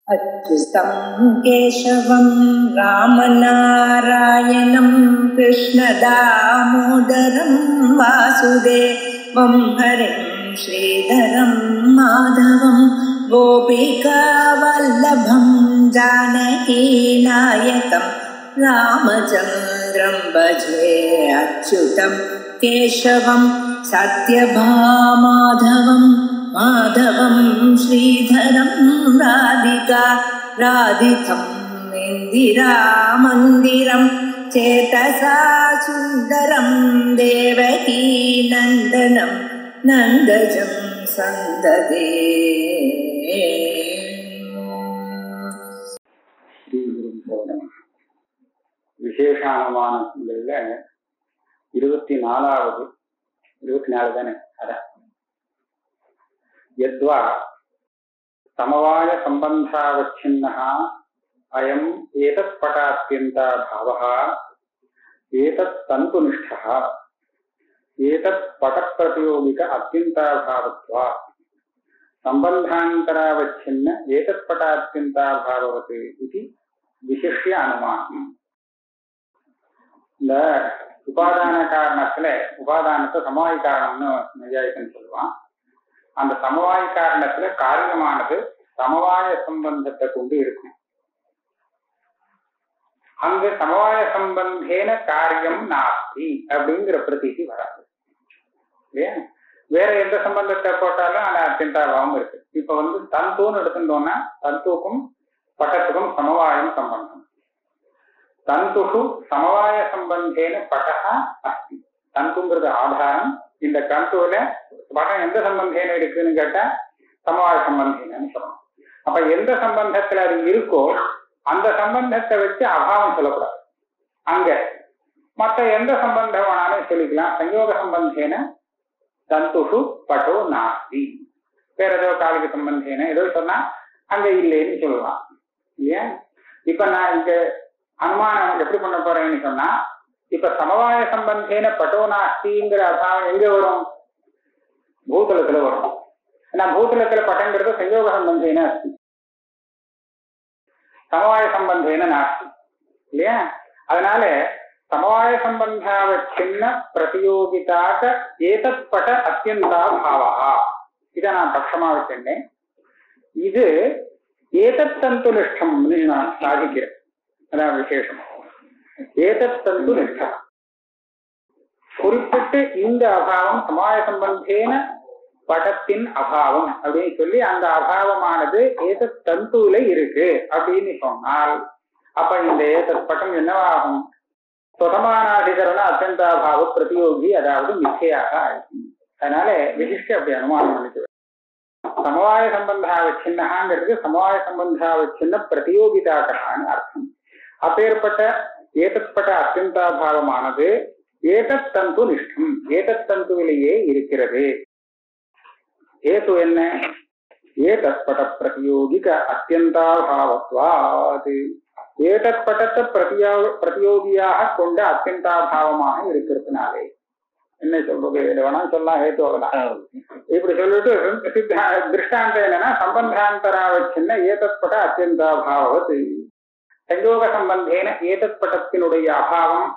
अच्युतं केशवं रामनारायणं कृष्णदामोदरं वासुदेवं हरिं श्रीधरं माधवं गोपिकावल्लभं जानकीनायकं रामचन्द्रं भजे। अच्युतं केशवं सत्यभामाधवं माधवं श्रीधरं राधिका राधितं इन्दिरामन्दिरं चेतसा सुन्दरं देवकी नन्दनं नन्दजं सन्ददे। விசேஷானுமானங்கள்ல 24 தானே அதான் யத்வா சமவாய சம்பந்தாவச்சின்னஹ அயம் ஏதத் படாத்யந்தா பாவஹ ஏதத் தந்துனிஷ்டஹ ஏதத் படப்பிரதியோகிக அத்யந்தா பாவத்வா சம்பந்தாந்தராவச்சின்ன ஏதத் படாத்யந்தா பாவவத் இது விசிஷ்ய அனுமானம். இந்த உபாதான காரணத்துல உபாதானத்தை சமவாய காரணம்னு நையாயிகன் சொல்லுவான். அந்த சமவாய காரணத்துல காரியமானது சமவாய சம்பந்தத்தை கொண்டு இருக்கும். அங்க சமவாய சம்பந்தேன காரியம் நாஸ்தி அப்படிங்கிற பிரதீதி வராது. வேற எந்த சம்பந்தத்தை போட்டாலும் அந்த அத்தியந்தாபாவம் இருக்கு. இப்ப தந்துன்னு எடுத்துட்டோம்னா தந்துக்கும் பட்டத்துக்கும் சமவாயம் சம்பந்தம். தந்துஷு சமவாய சம்பந்தேன பட்டஹ அஸ்தி. தந்துங்கிறது ஆதாரம். இந்த தந்துல படம் எந்த சம்பந்தேன இருக்குன்னு கேட்டா சமவாய சம்பந்தேனன்னு சொல்லணும். அப்ப எந்த சம்பந்தத்துல அது இருக்கோ அந்த சம்பந்தத்தை வச்சு அபாவம் சொல்லக்கூடாது. அங்க மற்ற எந்த சம்பந்தம் வேணாலும் சொல்லிக்கலாம். சயோக சம்பந்தேன தந்துஷு பட்டோ நாஸ்தி. வேற ஏதோ காலிக சம்பந்தேன ஏதோ சொன்னா அங்க இல்லைன்னு சொல்லலாம் இல்லையா? இப்ப நான் இங்க அனுமானம் எப்படி பண்ண போறேன்னு சொன்னா, இப்ப சமவாய சம்பந்தேன பட்டோ நாஸ்திங்கிற அபாவம் எங்க வரும்? பூதலத்துல வரும். ஏன்னா பூதலத்துல பட்டங்கிறது சயோக சம்பந்தேன அஸ்தி, சமவாய சம்பந்தேன நாஸ்தி இல்லையா? அதனால சமவாய சம்பந்தாவச்சின்ன பிரதியோகிதாக ஏதத் பட அத்தியந்தா பாவா இதை நான் பட்சமா வச்சிருந்தேன். இது ஏதத் தந்து நிஷ்டம்னு நான் சாதிக்கிறேன். அதான் விசேஷம். ஏதத் தந்து நிஷ்டம் குறிப்பிட்டு இந்த அபாவம் சமவாய சம்பந்தேன படத்தின் அபாவம் அப்படின்னு சொல்லி அந்த அபாவமானது ஏதத் தந்துல இருக்கு அப்படின்னு சொன்னால் அப்ப இந்த ஏதத் பட்டம் என்னவாகும்? சுதமானாதிகரண அத்தியந்தாபாவ பிரதியோகி, அதாவது மிச்சையாக ஆயிடும். அதனால விசிஷ்ட அப்படி அனுமானம் பண்ணிட்டு சமவாய சம்பந்தாவச்சின்னங்கிறது சமவாய சம்பந்தாவச்சின்ன பிரதியோகிதாக்கான்னு அர்த்தம். அப்பேற்பட்ட ஏதற்பட்ட அத்தியந்தாபாவமானது ஏதத் தந்து நிஷ்டம், ஏதத் தந்துவிலேயே இருக்கிறது. ஏது என்ன? ஏதற்பட பிரதியோகிக அத்தியந்தாபாவத்வாது. ஏதற்பட்டத்தை பிரதியோகியாக கொண்ட அத்தியந்தாபாவமாக இருக்கிறதுனாலே என்ன சொல்றது? வேணா சொல்லலாம், ஏத்துவதான். இப்படி சொல்லிட்டு திருஷ்டாந்தம் என்னன்னா சம்பந்தாந்தராவச்சின்ன ஏதற்பட அத்தியந்தாபாவத்து. சயோக சம்பந்தேன ஏதற்பட்டத்தினுடைய அபாவம்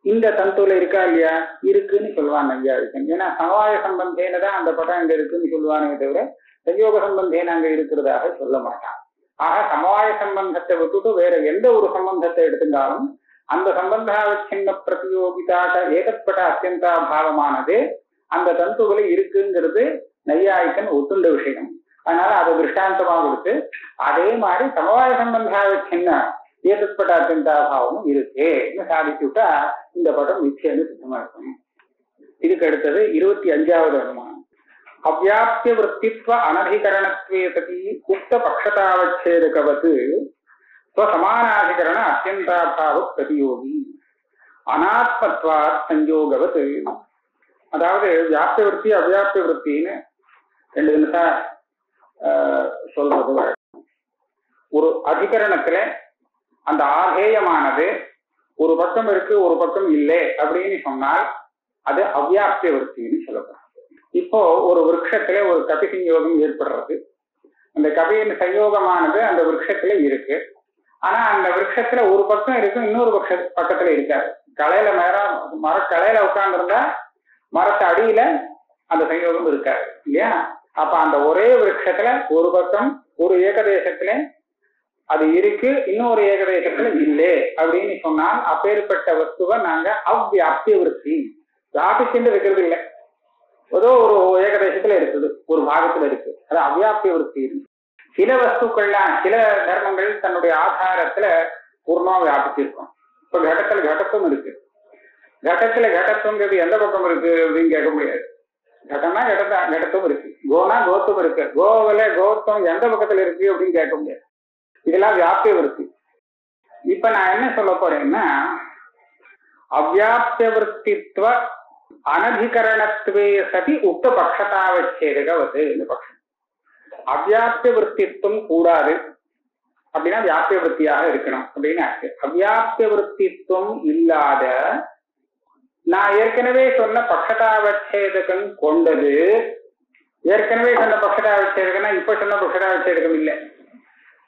இந்த தந்துல இருக்கா இல்லையா? இருக்குன்னு சொல்லுவான் நையாயிகன். ஏன்னா சமவாய சம்பந்தேன தான் அந்த படம் அங்க இருக்குன்னு சொல்லுவானே தவிர சயோக சம்பந்தேன அங்க இருக்கிறதாக சொல்ல மாட்டான். ஆக சமவாய சம்பந்தத்தை விட்டுட்டு வேற எந்த ஒரு சம்பந்தத்தை எடுத்துட்டாலும் அந்த சம்பந்தாவச்சின்ன பிரதியோகிதாக ஏகப்பட்ட அத்தியந்தாபாவமானது அந்த தந்துகளை இருக்குங்கிறது நையாயிகன் ஒத்துண்ட விஷயம். அதனால அதை திருஷ்டாந்தமா கொடுத்து அதே மாதிரி சமவாய சம்பந்தாவச்சின்ன ஏகப்பட்ட அத்தியந்தாபாவமும் இருக்குன்னு சாதிச்சு விட்டா இந்த படம் மிச்சேன்னு சித்தமா இருக்கும். இதுக்கு அடுத்தது 25வது அனுமானம். அவ்யாப்திய விற்த்தித்வ அனதிகரணத்வே சதி உக்த பக்ஷதாவச்சேதகவத் ஸ்வசமானாதிகரண அத்தியந்தாபாவ பிரதியோகி அனாத்மத்வாத் சஞ்சோகவத். அதாவது வியாப்திய விற்பி அவ்யாப்திய விற்பின்னு 2 நிமிஷம் சொல்றது. ஒரு அதிகரணத்துல அந்த ஆதேயமானது ஒரு பக்கம் இருக்கு ஒரு பக்கம் இல்லை அப்படின்னு சொன்னால் அது அவ்யாப்திய விற்பின்னு சொல்லப்படும். இப்போ ஒரு விருட்சத்துல ஒரு கபிசஞ்யோகம் ஏற்படுறது. அந்த கபியின் சயோகமானது அந்த விருட்சத்துல இருக்கு. ஆனா அந்த விருட்சத்துல ஒரு பக்கம் இருக்கும், இன்னொரு பக்கத்துல இருக்காது. கலையில மரக்கலையில உட்கார்ந்துருந்தா மரத்து அடியில அந்த சயோகம் இருக்காது இல்லையா? அப்ப அந்த ஒரே விருட்சத்துல ஒரு பக்கம் ஒரு ஏகதேசத்துல அது இருக்கு, இன்னொரு ஏகதேசத்துல இல்லை அப்படின்னு சொன்னால் அப்பேற்பட்ட வஸ்துவை நாங்க அவ்வியாப்திய விருத்தி, வியாபிச்சுட்டு இருக்கிறது இல்லை. ஏதோ ஒரு ஏகதேசத்துல இருக்குது, ஒரு பாகத்துல இருக்கு, அது அவ்வியாப்திய விருத்தி இருக்கு. சில வஸ்துக்கள்லாம் சில தர்மங்கள் தன்னுடைய ஆதாரத்துல பூர்ணமா வியாபிச்சிருக்கும். இப்ப கடத்துல கடத்தும் இருக்கு. கடத்துல கடத்துங்கிறது எந்த பக்கம் இருக்கு அப்படின்னு கேட்க முடியாது. கடனா கடத்தும் இருக்கு, கோனா கோத்தும் இருக்கு. கோவில கோத்தம் எந்த பக்கத்துல இருக்கு அப்படின்னு கேட்க முடியாது. இதெல்லாம் வியாப்திய விருத்தி. இப்ப நான் என்ன சொல்ல போறேன்னா, அவ்வியாப்திய விருத்தித்வ அனதிகரணத்துவே சதி உக்த பட்சதாவச்சேதகவது. இந்த பட்சம் அவ்வியாப்திய விருத்தித்துவம் கூடாது அப்படின்னா வியாப்திய விருத்தியாக இருக்கணும் அப்படின்னு ஆச்சு. அவ்வியாப்திய விருத்தித்துவம் இல்லாத நான் ஏற்கனவே சொன்ன பட்சதாவச்சேதகம் கொண்டது. ஏற்கனவே சொன்ன பட்சதாவச்சேதகம்னா இப்ப சொன்ன பட்சதாவச்சேதகம் இல்லை.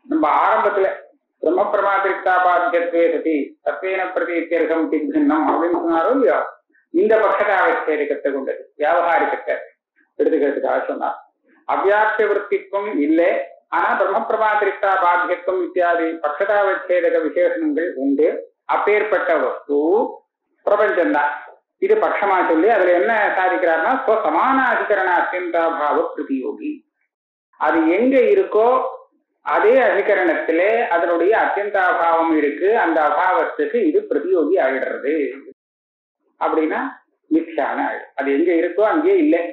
நம்ம ஆரம்பத்துல பிரம்ம பிரமாதிரிக்தாபாத்தியத்வே சதி தத்வேன பிரதீத்தியர்கம் பின்னம் அப்படின்னு சொன்னாரோ இல்லையா, இந்த பட்சதாவச்சேதகத்தை கொண்டது வியாபகாரிக்கத்தை எடுத்துக்கிறதுக்காக சொன்னார். அவ்வியாப்திய விருத்தித்துவம் இல்லை, ஆனா பிரம்ம பிரமாதிரிக்தா பாத்தியத்துவம் இத்தியாதி பட்சதாவச்சேதக விசேஷங்கள் உண்டு. அப்பேற்பட்ட வஸ்து பிரபஞ்சம்தான். இது பட்சமா சொல்லி அதுல என்ன சாதிக்கிறார்னா, சமானாதிகரண அத்தியந்தாபாவ பிரதியோகி. அது எங்க இருக்கோ அதே அதிகரணத்திலே அதனுடைய அத்தியந்தாபாவம் இருக்கு, அந்த அபாவத்துக்கு இது பிரதியோகி ஆயிடுறது அப்படின்னா மித்யான ஆயிடும். அது எங்க இருக்கோ அங்கேயே இல்லை.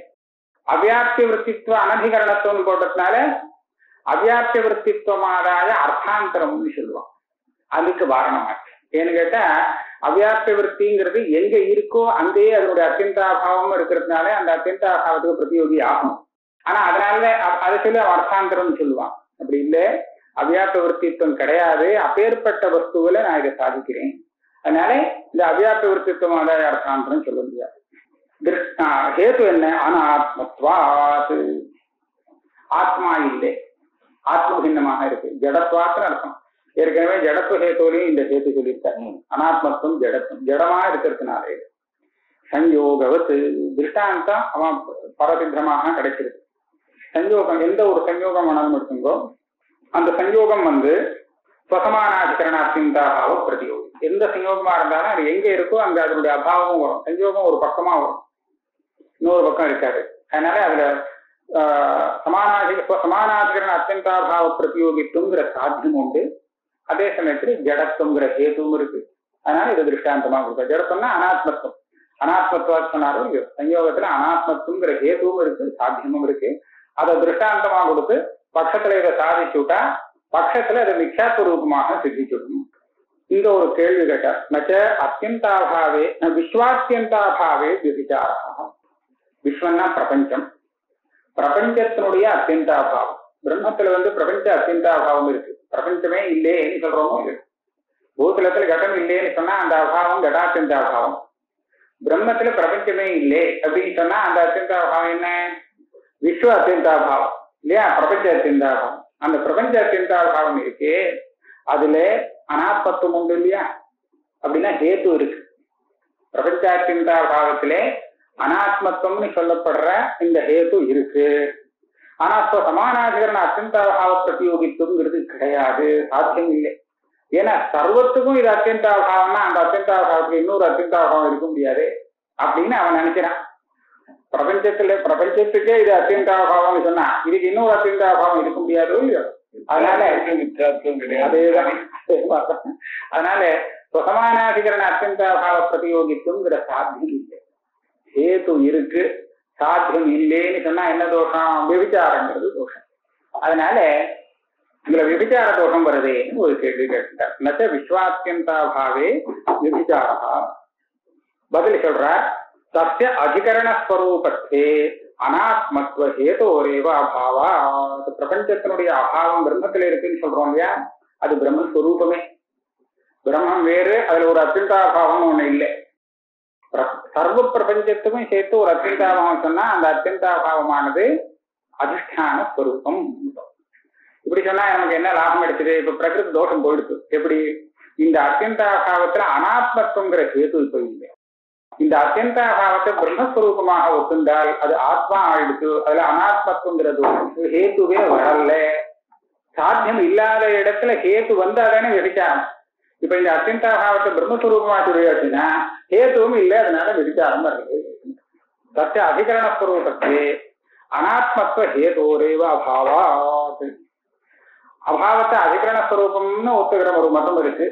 அவ்வியாப்திய விருத்தித்துவ அனதிகரணத்துவம் போட்டதுனால அவ்வியாப்திய விருத்தித்துவமாதாய அர்த்தாந்தரம்னு சொல்லுவான். அதுக்கு வாரணமாச்சு. ஏன்னு கேட்டா அவ்வியாப்திய விருத்திங்கிறது எங்க இருக்கோ அங்கேயே அதனுடைய அத்தியந்தாபாவம் இருக்கிறதுனால அந்த அத்தியந்தாபாவத்துக்கு பிரதியோகி ஆகும். ஆனா அதனால அதை சொல்லி அர்த்தாந்தரம்னு சொல்லுவான். அப்படி இல்லை, அவ்வியாப்த விருத்தித்துவம் கிடையாது, அப்பேற்பட்ட வஸ்துவில நான் இதை சாதிக்கிறேன். அதனால இந்த அவ்வியாப்த விருத்தித்துவம் ஆதாய அர்த்தாந்தரம் சொல்ல முடியாது. ஹேத்து என்ன? அனாத்மத்வாத், ஆத்மா இல்லை, ஆத்ம பின்னமாக இருக்கு. ஜடத்வாத்னு அர்த்தம். ஏற்கனவே ஜடத்துவ ஹேத்துலையும் இந்த ஹேத்து சொல்லியிருக்காரு. அனாத்மத்துவம் ஜடத்துவம், ஜடமா இருக்கிறதுனாலே சஞ்சோகவத்து திருஷ்டாந்தம் அவன் பரசித்தமாக கிடைச்சிருக்கு. சஞ்சோகம் எந்த ஒரு சஞ்சோகம் வேணாலும் எடுத்துங்கோ, அந்த சஞ்சோகம் ஸ்வசமானாதிகரண அத்தியந்தாபாவ பிரதியோகி. எந்த சஞ்சோகமா இருந்தாலும் அது எங்க இருக்கோ அங்க அதனுடைய அபாவமும் வரும். சஞ்சோகம் ஒரு பக்கமா வரும், இன்னொரு பக்கம் இருக்காது. அதனால அதுல சமானாதிகரண அத்தியந்தாபாவ பிரதியோகித்துவங்கிற சாத்தியம் உண்டு. அதே சமயத்துல ஜடத்துவங்கிற ஹேதுவும் இருக்கு. அதனால இது திருஷ்டாந்தமா கொடுக்க. ஜடத்துவம்னா அனாத்மத்துவம், அனாத்மத்துவா சொன்னாலும் சஞ்சோகத்துல அனாத்மத்துவங்கிற ஹேதுவும் இருக்கு, சாத்தியமும் இருக்கு. அதை திருஷ்டாந்தமா கொடுத்து பட்சத்துல இதை சாதிச்சுட்டா பட்சத்துல அதை மிக்ஷாத்வரூபமாக சித்திச்சுடணும். இந்த ஒரு கேள்வி கேட்டார். நச்ச அத்தியந்தாபாவே விஸ்வாத்தியந்தாபாவே விபிச்சாரா. விஸ்வன்னா பிரபஞ்சம், பிரபஞ்சத்தினுடைய அத்தியந்தாபாவம். பிரம்மத்துல பிரபஞ்ச அத்தியந்தாபாவம் இருக்கு. பிரபஞ்சமே இல்லைன்னு சொல்றோமோ இருக்கு. பூதலத்துல கடம் இல்லைன்னு சொன்னா அந்த அபாவம் கடாத்தியந்தாபாவம். பிரம்மத்துல பிரபஞ்சமே இல்லை அப்படின்னு சொன்னா அந்த அத்தியந்தாபாவம் என்ன? விஸ்வ அத்தியந்தாபாவம் இல்லையா, பிரபஞ்ச அத்தியந்தாபாவம். அந்த பிரபஞ்ச அத்தியந்தாபாவம் இருக்கு, அதுல அனாத்மத்துவம் உண்டு இல்லையா, அப்படின்னா ஹேத்து இருக்கு. பிரபஞ்ச அத்தியந்தாபாவத்திலே அனாத்மத்துவம்னு சொல்லப்படுற இந்த ஹேத்து இருக்கு. ஆனா சமானாதிகரண அத்தியந்தாபாவ பிரதியோகித்துவங்கிறது கிடையாது, சாத்தியம் இல்லை. ஏன்னா சர்வத்துக்கும் இது அத்தியந்தாபாவம்னா அந்த அத்தியந்தாபாவத்துக்கு இன்னொரு அத்தியந்தாபாவம் இருக்க முடியாது அப்படின்னு அவன் நினைக்கிறான். பிரபஞ்சத்துக்கே இது அத்தியந்தாபாவம்னு சொன்னா இதுக்கு இன்னொரு அத்தியந்தாபாவம் இருக்க முடியாது இல்லையோ. அதனால அதேதான். அதனால சமானாதிகரண அத்தியந்தாபாவ பிரதியோகித்துவங்கிற சாத்தியம் இல்லை. ஹேத்து இருக்கு, சாத்தியம் இல்லைன்னு சொன்னா என்ன தோஷம்? விபிச்சாரங்கிறது தோஷம். அதனால இதுல விபிச்சார தோஷம் வருதேன்னு ஒரு கேள்வி கேட்டார். நச்ச விஸ்வாத்தியந்தாபாவே விபிச்சாரா. பதில் சொல்றார், தஸ்ய அதிகரணஸ்வரூபத்தே அனாத்மத்துவ ஹேதோரேவ அபாவா. பிரபஞ்சத்தினுடைய அபாவம் பிரம்மத்துல இருக்குன்னு சொல்றோம் இல்லையா, அது பிரம்மஸ்வரூபமே. பிரம்மம் வேறு, அதுல ஒரு அத்தியந்தாபாவம் ஒண்ணு இல்லை. சர்வ பிரபஞ்சத்துக்கும் சேர்த்து ஒரு அத்தியந்தாபாவம் சொன்னா அந்த அத்தியந்தாபாவமானது அதிஷ்டான ஸ்வரூபம். இப்படி சொன்னா நமக்கு என்ன லாபம் கிடைச்சது? இப்ப பிரகிருதி தோஷம் போயிடுச்சு. எப்படி? இந்த அத்தியந்தாபாவத்துல அனாத்மத்துவங்கிற கேது இப்ப இல்லை. இந்த அத்தியந்தாபாவத்தை பிரம்மஸ்வரூபமாக ஒத்துண்டால் அது ஆத்மா ஆயிடுச்சு. அதுல அனாத்மத்துவங்கிற தோஷம் ஹேத்துவே வரல. சாத்தியம் இல்லாத இடத்துல ஹேத்து வந்தாதானே விபச்சாரம். இப்ப இந்த அத்தியந்தாபாவத்தை பிரம்மஸ்வரூபமா சொல்லியாச்சுன்னா ஹேத்துவும் இல்லை, அதனால விபச்சாரம் வருது. தச்ச அதிகரணஸ்வரூபத்தே அனாத்மத்துவ ஹேதோரேவ அபாவாத். அபாவத்தை அதிகரணஸ்வரூபம்னு ஒத்துக்கிற ஒரு மதம் இருக்கு.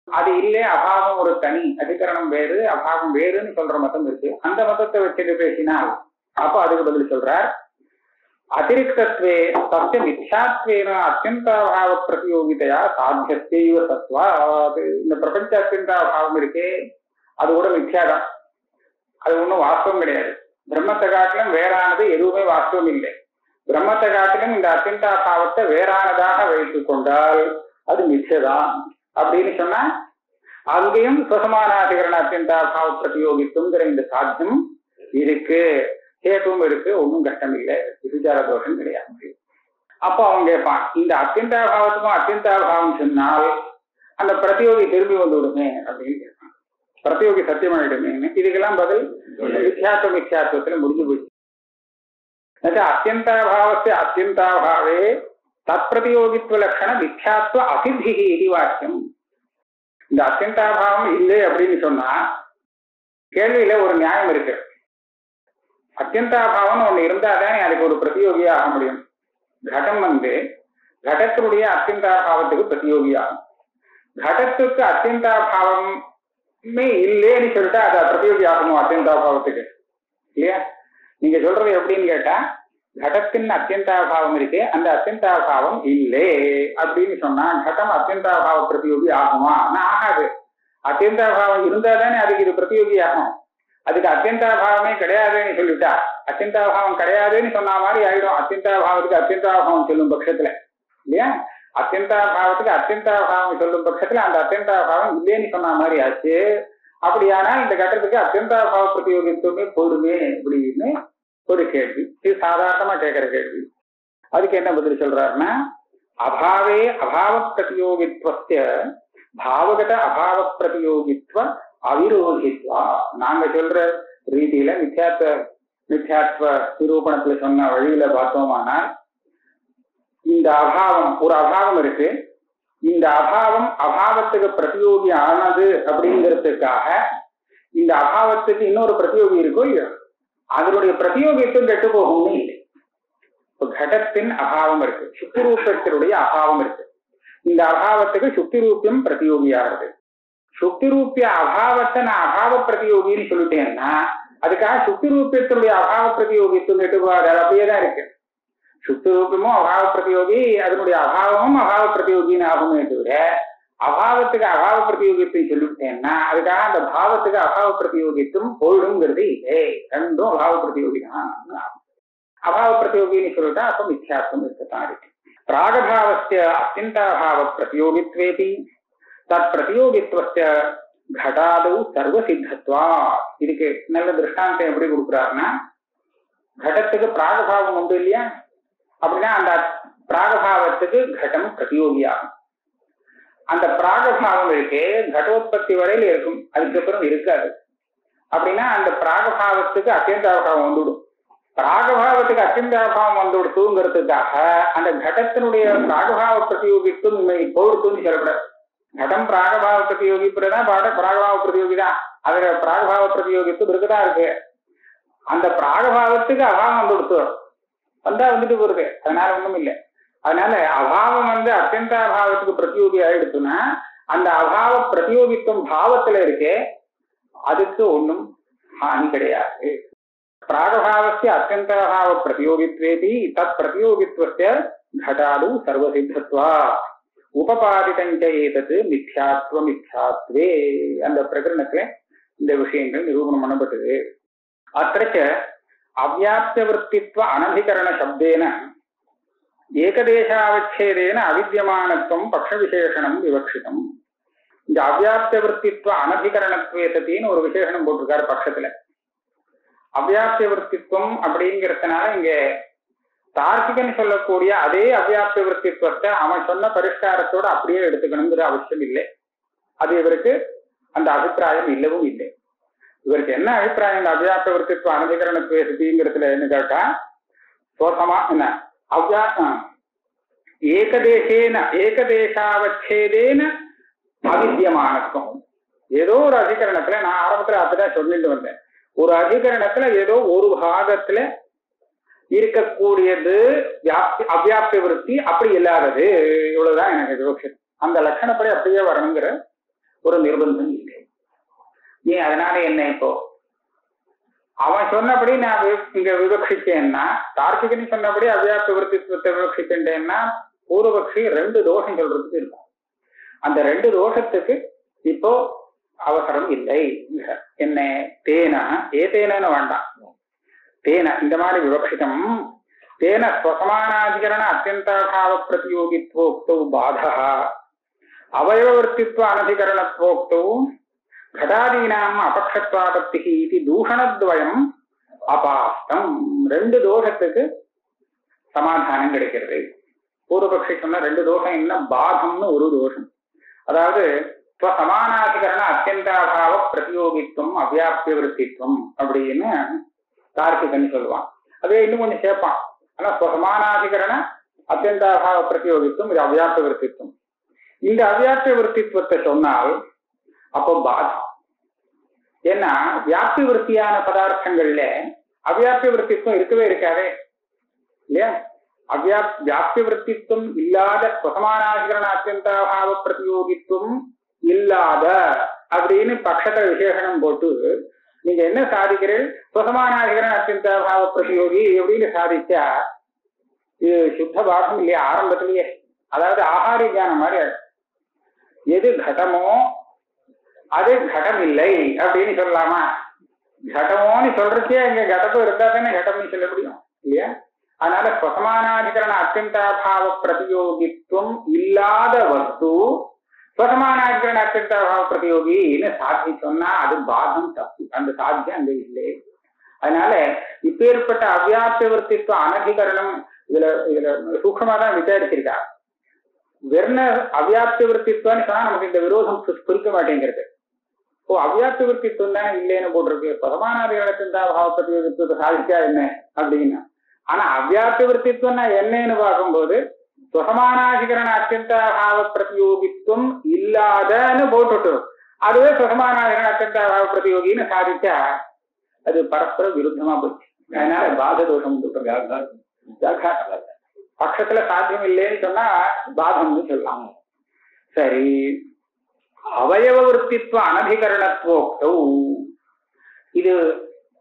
அது இல்லை, அபாவம் ஒரு தனி, அதிகரணம் வேறு அபாவம் வேறுன்னு சொல்ற மதம் இருக்கு. அந்த மதத்தை வச்சுட்டு பேசினால் அப்ப அதுக்கு பதில் சொல்றார், அதிரிக்தத்வே தஸ்ய மித்யாத்வேன அத்தியந்தாபாவ பிரதியோகிதையா சாத்தியத்தைவ சத்வா. இந்த பிரபஞ்ச அத்தியந்தாபாவம் இருக்கே அது கூட மித்யாதான், அது ஒன்றும் வாஸ்தவம் கிடையாது. பிரம்மத்தை காட்டிலும் வேறானது எதுவுமே வாஸ்தவம் இல்லை. பிரம்மத்தை காட்டிலும் இந்த அத்தியந்தாபாவத்தை வேறானதாக வைத்துக் கொண்டால் அது மித்யதான் அப்படின்னு சொன்னா அங்கேயும் சுசமானாதிகரண அத்தியந்தாபாவ பிரதியோகித்துங்கிற இந்த சாத்தியம் இருக்கு, கேட்கவும் இருக்கு, ஒன்றும் கஷ்டம் இல்லை, விசார தோஷம் கிடையாது. அப்போ அவங்க கேட்பான், இந்த அத்தியந்தாபாவத்துக்கும் அத்தியந்தாபாவம் சொன்னால் அந்த பிரதியோகி திரும்பி வந்து விடுமே அப்படின்னு கேட்பான். பிரதியோகி சத்தியமாயிடுமே. இதுக்கெல்லாம் பதில் மித்யாத்வ மித்யாத்வத்துல முடிஞ்சு போயிடுச்சு. அத்தியந்தாபாவஸ்ய அத்தியந்தாபாவே தத் பிரதியோகித்துவ லட்சண மித்யாத்வ அசித்தி இது வாக்கியம். இந்த அத்தியந்தாபாவம் இல்லை அப்படின்னு சொன்னா கேள்வியில ஒரு நியாயம் இருக்கு. அத்தியந்தாபாவம் ஒண்ணு இருந்தாதானே அதுக்கு ஒரு பிரதியோகியா ஆக முடியும். கடம் கடத்தினுடைய அத்தியந்தாபாவத்துக்கு பிரதியோகியாகும். கடத்துக்கு அத்தியந்தாபாவமே இல்லைன்னு சொல்லிட்டா அது பிரதியோகி ஆகணும் அத்தியந்தாபாவத்துக்கு இல்லையா? நீங்க சொல்றது எப்படின்னு கேட்டா, கடத்தின் அத்தியந்தாபாவம் இருக்கே அந்த அத்தியந்தாபாவம் இல்லை அப்படின்னு சொன்னா கடம் அத்தியந்தாபாவ பிரதியோகி ஆகுமா? ஆகாது. அத்தியந்தாபாவம் இருந்தாதானே அதுக்கு இது பிரதியோகி ஆகும். அதுக்கு அத்தியந்தாபாவமே கிடையாதுன்னு சொல்லிட்டா அத்தியந்தாபாவம் கிடையாதுன்னு சொன்ன மாதிரி ஆயிடும். அத்தியந்தாபாவத்துக்கு அத்தியந்தாபாவம் சொல்லும் பட்சத்துல இல்லையா? அத்தியந்தாபாவத்துக்கு அத்தியந்தாபாவம் சொல்லும் பட்சத்துல அந்த அத்தியந்தாபாவம் இல்லைன்னு சொன்ன மாதிரி ஆச்சு. அப்படியானா இந்த கட்டத்துக்கு அத்தியந்தாபாவ பிரதியோகித்துவமே போடுமே அப்படின்னு ஒரு கேள்வி. இது சாதாரணமா கேட்கிற கேள்வி. அதுக்கு என்ன பதில் சொல்றாருன்னா, அபாவே அபாவ பிரதியோகித்வஸ்ய பாவகத அபாவ பிரதியோகித்வ அவிரோகித்வா. நாங்க சொல்ற ரீதியில மித்யாத்வ நிரூபணத்துல சொன்ன வழியில பார்த்தோமானால் இந்த அபாவம் ஒரு அபாவம் இருக்கு. இந்த அபாவம் அபாவத்துக்கு பிரதியோகி ஆனது அப்படிங்கிறதுக்காக இந்த அபாவத்துக்கு இன்னொரு பிரதியோகி இருக்கோ இல்லையோ அதனுடைய பிரதியோகித்துவம் கெட்டு போகும்னு இல்லை. இப்ப கடத்தின் அபாவம் இருக்கு, சுத்தி ரூபத்தினுடைய அபாவம் இருக்கு. இந்த அபாவத்துக்கு சுத்தி ரூபியம் பிரதியோகியாகிறது. சுத்தி ரூபிய அபாவத்தை நான் அபாவ பிரதியோகின்னு சொல்லிட்டேன்னா அதுக்காக சுத்தி ரூபியத்தினுடைய அபாவ பிரதியோகித்துவம் கெட்டு போகாது, அது அப்படியேதான் இருக்கு. சுத்தி ரூபமும் அபாவ பிரதியோகி, அதனுடைய அபாவமும் அபாவ பிரதியோகின்னு ஆகுமே தவிர அபாவத்துக்கு அபாவ பிரதியோகித்துவம் சொல்லிவிட்டேன்னா அதுக்காக அந்த பாவத்துக்கு அபாவ பிரதியோகித்துவம் போயிடுங்கிறது இல்லை. ரெண்டும் அபாவ பிரதியோகி தான். அபாவ பிரதியோகின்னு சொல்லிட்டா அப்ப மித்யாத்வம் இருக்கத்தான் இருக்கு. பிராகபாவஸ்ய அத்தியந்தாபாவ பிரதியோகித்வேபி தத் பிரதியோகித்வஸ்ய घटादौ सर्वसिद्धत्वा. இதுக்கு நல்ல திருஷ்டாந்தம் எப்படி கொடுக்குறாருன்னா, घटத்துக்கு பிராகபாவம் உண்டு இல்லையா? அப்படின்னா அந்த பிராகபாவத்துக்கு घटம் பிரதியோகியாகும். அந்த பிராகபாவம் இருக்கே घटோத்பத்தி வரையில இருக்கும், அதுக்கப்புறம் இருக்காது. அப்படின்னா அந்த பிராகபாவத்துக்கு அத்தியந்தாபாவம் வந்துவிடும். பிராகபாவத்துக்கு அத்தியந்தாபாவம் வந்துவிடுத்துங்கிறதுக்காக அந்த घटத்தினுடைய பிராகபாவ பிரதியோகித்துவம் போடுத்துன்னு சொல்லக்கூடாது. घटம் பிராகபாவ பிரதியோகிப்புறதான் பிராகபாவ பிரதியோகி தான். அதுல பிராகபாவ பிரதியோகித்துவம் இருக்குதான் இருக்கு. அந்த பிராகபாவத்துக்கு அபாவம் வந்துடுத்து வந்தா வந்துட்டு போறது, அதனால ஒண்ணும் இல்லை. அதனால அபாவம் அத்தியந்தாபாவத்துக்கு பிரதியோகி ஆயிடுச்சுன்னா அந்த அபாவ பிரதியோகித்துவம் பாவத்துல இருக்கே அதுக்கு ஒண்ணும் ஹானி கிடையாது. பிராகபாவஸ்ய அத்தியந்தாபாவ பிரதியோகித்வேபி தத் பிரதியோகித்வஸ்ய घटादौ सर्वसिद्धत्वा உபபாதிதஞ்ச ஏதது மித்யாத்வ மித்யாத்வே. அந்த பிரகரணத்துல இந்த விஷயங்கள் நிரூபணம் பண்ணப்பட்டது. அத்திரச்ச அவ்யாப்தியவர்த்தித்வ அனதிகரண சப்தேன ஏகதேசாவச்சேதேன அவித்யமானத்துவம் பக்ஷ விசேஷனம் விவக்ஷிதம். இந்த அவ்யாப்தியவர்த்தித்வ அனதிகரணத்வேசத்தின்னு ஒரு விசேஷனம் போட்டிருக்காரு பட்சத்துல. அவ்யாப்தியவர்த்தித்வம் அப்படிங்கிறதுனால இங்க தார்க்கிகன் சொல்லக்கூடிய அதே அவ்யாப்த விருத்தித்துவத்தை அவன் சொன்ன பரிஷ்காரத்தோட அப்படியே எடுத்துக்கணுங்கிற அவசியம் இல்லை. அது இவருக்கு அந்த அபிப்பிராயம் இல்லவும் இல்லை. இவருக்கு என்ன அபிப்பிராயம் இந்த அவ்யாப்த விருத்தித்துவ அனதிகரணத்துவ சித்திங்கிறதுல என்ன கேட்டா, சோசமா என்ன ஏகதேசாவச்சேதேன அவித்தியமானத்துவம். ஏதோ ஒரு அதிகரணத்துல, நான் ஆரம்பத்துல அப்படிதான் சொல்லிட்டு வந்தேன், ஒரு அதிகரணத்துல ஏதோ ஒரு பாகத்துல இருக்கக்கூடியது அவ்யாப்த விருத்தி, அப்படி இல்லாதது. இவ்வளவுதான் எனக்கு விவக்ஷம். அந்த லட்சணப்படி அப்படியே வரணுங்கிற ஒரு நிர்பந்தம் இல்லை. ஏன் அதனால என்ன, இப்போ அவன் சொன்னபடி நான் இங்க விவக்ஷிச்சேன்னா, தார்க்கிகன் சொன்னபடி அவ்யாப்த விருத்தித்துவத்தை விவக்ஷிச்சேன்னா, பூர்வபக்ஷி 2 தோஷம் சொல்றதுக்கு இருக்கும். அந்த 2 தோஷத்துக்கு இப்போ அவசரம் இல்லை. என்ன தேன ஏதேனு வேண்டாம், தேன இந்த மாதிரி விவக்ஷிதம். தேன ஸ்வசமானாதிகரண அத்தியந்தாபாவ பிரதியோகித்வோக்தௌ பாதः அவயவவர்த்தித்வ அனதிகரணத்வோக்தௌ घटादीनाम् अपक्षत्वापत्तिः इति दूषणद्वयम् अपास्तं. 2 தோஷத்துக்கு சமாதானம் கிடைக்கிறது. பூர்வபக்ஷி சொன்ன 2 தோஷம் என்ன, பாதம்னு ஒரு தோஷம், அதாவது சமானாதிகரண அத்தியந்தாபாவ பிரதியோகித்துவம் அவ்யாப்திய விருத்தித்துவம் அப்படின்னு தார்க்கிகன் சொல்லுவான். அதே இன்னும் கொஞ்சம் சேர்ப்பான். ஆனா சமானாதிகரண அத்தியந்தாபாவ பிரதியோகித்துவம், இது அவ்யாப்த விருத்தித்துவம். இந்த அவ்யாப்த விருத்தித்துவத்தை சொன்னால் அப்போ பாதம். ஏன்னா வியாப்தி விருத்தியான பதார்த்தங்கள்ல அவ்யாப்தி விருத்தித்துவம் இருக்கவே இருக்காதே இல்லையா. வியாப்தி விருத்தித்துவம் இல்லாத சமானாதிகரண அத்தியந்தாபாவ பிரதியோகித்துவம் இல்லாத அப்படின்னு பட்சத்தை விசேஷனம் போட்டு நீங்க என்ன சாதிக்கிறீர்கள், சமானாதிகரண அத்தியந்தாபாவ பிரதியோகி அப்படின்னு சாதிச்சா இது சுத்த பாகம் இல்லையா ஆரம்பத்திலேயே. அதாவது ஆகார ஞானம் மாதிரி எது கடமோ அது கடம் இல்லை அப்படின்னு சொல்லலாமா? கடமோன்னு சொல்றதே இங்க கடப்பம் இருந்தா தானே கடம்னு சொல்ல முடியும் இல்லையா. அதனால ஸ்வசமானாதிகரண அத்தியந்தாபாவ பிரதியோகித்துவம் இல்லாத வஸ்து ஸ்வசமானாதிகரண அத்தியந்தாபாவ பிரதியோகின்னு சாத்தி சொன்னா அது பாதம் தப்பு, அந்த சாத்தியம் அங்க இல்லை. அதனால இப்பேற்பட்ட அவ்யாப்த விருத்தித்துவ அனதிகரணம் இதுல சூக்ஷமா தான் விசாரிச்சிருக்கா. வெறும் அவ்யாப்த விருத்தித்துவம்னு சொன்னா நமக்கு இந்த விரோதம் புரிக்க மாட்டேங்கிறது. ஓ அவ்யாப்த விருத்தித்துவம் தானே இல்லைன்னு போட்டிருக்கு, சமானாதிகரணத்தின் பாவ பிரதியோகித்துவத்தை சாதிச்சா என்ன அப்படின்னா. ஆனா அவ்யாப்த விருத்தித்துவம்னா என்னன்னு பார்க்கும்போது சுசமானாதிகரண அத்தியந்தாபாவ பிரதியோகித்துவம் இல்லாதன்னு போட்டுட்டு அதுவே சுசமானாதிகரண அத்தியந்தாபாவ பிரதியோகின்னு சாதிச்சா அது பரஸ்பர விருத்தமா போச்சு. அதனால பாத தோஷம் பட்சத்துல சாத்தியம் இல்லைன்னு சொன்னா பாதம்னு சொல்லலாம். சரி, அவயவ விருத்தித்துவ அனதிகரணத்துவோக்தௌ, இது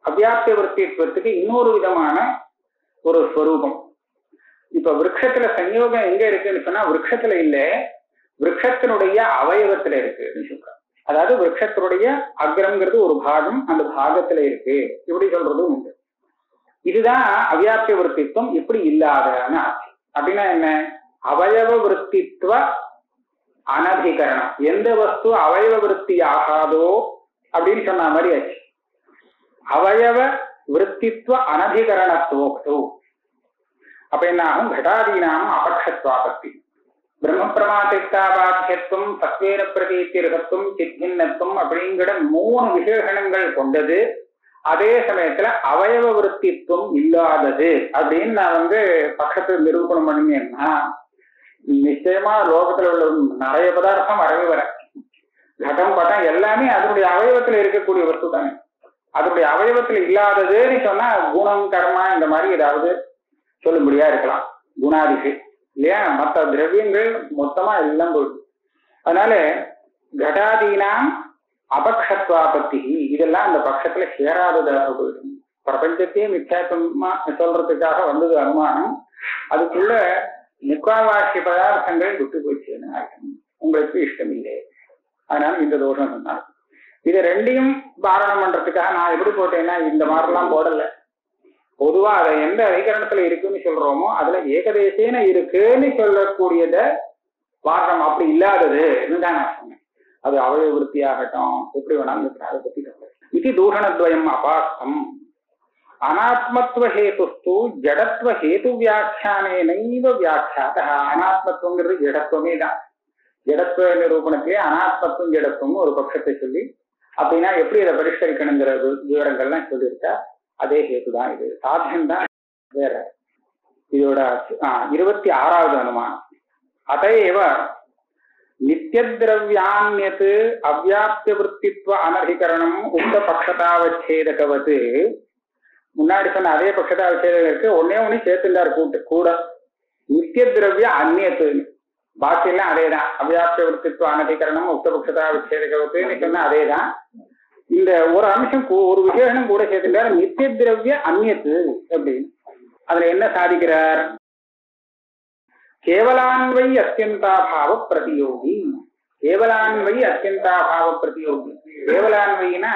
அவ்யாப்த விருத்தித்துவத்துக்கு இன்னொரு விதமான ஒரு ஸ்வரூபம். இப்ப விருட்சத்துல சஞ்யோகம் எங்க இருக்குன்னு சொன்னா விருட்சத்துல இல்ல, விருட்சத்தினுடைய அவயவத்துல இருக்குன்னு சொல்ற. அதாவது விருட்சத்தினுடைய அக்ரம்ங்கிறது ஒரு பாகம், அந்த பாகத்துல இருக்கு இப்படி சொல்றதும் உண்டு. இதுதான் அவ்யாப்த விருத்தித்துவம் இப்படி இல்லாதன்னு ஆச்சு. அப்படின்னா என்ன, அவயவ விருத்தித்துவ அனதிகரணம், எந்த வஸ்து அவயவ விருத்தி ஆகாதோ அப்படின்னு சொன்ன மாதிரி ஆச்சு. அவயவ விருத்தித்துவ அனதிகரணத்துவோ அப்ப என்ன ஆகும், घटादीनाम अपक्षत्वापत्ति பிரம்ம பிரமாதிஷ்டாபாத்தியத்துவம் சத்வேர பிரதீத்திருகத்துவம் சித்தின்னத்துவம் அப்படிங்கிற 3 விசேஷணங்கள் கொண்டது, அதே சமயத்துல அவயவ விருத்தித்துவம் இல்லாதது அப்படின்னு நான் பட்சத்தை நிரூபணம் பண்ணினேன்னா நிச்சயமா லோகத்துல உள்ள நிறைய பதார்த்தம் வரவே வர, கடம் பட்டம் எல்லாமே அதனுடைய அவயவத்துல இருக்கக்கூடிய வஸ்து தானே. அதனுடைய அவயவத்துல இல்லாததுன்னு சொன்னா குணம் கர்மா இந்த மாதிரி ஏதாவது சொல்லும்படியா இருக்கலாம், குணாதிசை இல்லையா. மற்ற திரவியங்கள் மொத்தமா எல்லாம் போயிடும். அதனால घटादीनाम அபக்ஷத்வாபத்தி இதெல்லாம் அந்த பட்சத்துல சேராததாக போயிடும். பிரபஞ்சத்தையே மித்யாத்வமா சொல்றதுக்காக வந்தது அனுமானம், அதுக்குள்ள முக்காவாசி பதார்த்தங்கள் விட்டு போச்சுன்னு அர்த்தம். உங்களுக்கு இஷ்டம் இல்லை, அதனால இந்த தோஷம் சொன்னார். இது ரெண்டையும் பாரணம் பண்றதுக்காக நான் எப்படி போட்டேன்னா இந்த மாதிரிலாம் போடல. பொதுவா அதை எந்த அதிகரணத்துல இருக்குன்னு சொல்றோமோ அதுல ஏகதேசேன இருக்குன்னு சொல்லக்கூடியத பாரணம், அப்படி இல்லாததுன்னு தான் நான் சொன்னேன். அது அவயவ விருத்தி ஆகட்டும் எப்படி வேணாலும் அதை பத்தி இது தூஷணத்வயம் அபாஸ்தம். அனாத்மத்துவ ஹேதுஸ்து ஜடத்துவ ஹேது வியாக்கியானேனைவ வியாக்கியாதः. அனாத்மத்துவங்கிறது ஜடத்துவமே தான். ஜடத்துவ நிரூபணத்திலே அனாத்மத்துவம் ஜடத்துவம் ஒரு பட்சத்தை சொல்லி அப்படின்னா எப்படி அதை பரிஷ்கரிக்கணுங்கிற விவரங்கள்லாம் சொல்லியிருக்கா. அதே ஹேதுதான் இது, சாத்தியம்தான் வேற. இதோட 26வது அனுமானம். அதையேவ நித்தியத்ரவ்யான்யத் அவ்யாப்திய விருத்தித்வ அனர்ஹிகரணம் உக்த பக்ஷதாவச்சேதகவது. முன்னாடி சொன்ன அதே பக்ஷதாவச்சேதகருக்கு ஒன்னே சேர்த்துட்டார் கூட. நித்திய திரவிய அந்நியத்து, பாக்கி எல்லாம் அதேதான். அவ்யாப்திய விருத்தித்வ அனர்ஹிகரணம் உக்த பக்ஷதாவச்சேதகவத்துன்னு சொன்னா அதேதான். இந்த ஒரு அம்சம் ஒரு விசேஷம் கூட சேர்த்துட்டார், நித்திய திரவிய அந்நியத்து அப்படின்னு. அதுல என்ன சாதிக்கிறார்? கேவலான்வை அத்தியந்தாபாவ பிரதியோகி. கேவலான்வை அத்தியந்தாபாவ பிரதியோகி. கேவலான்வைனா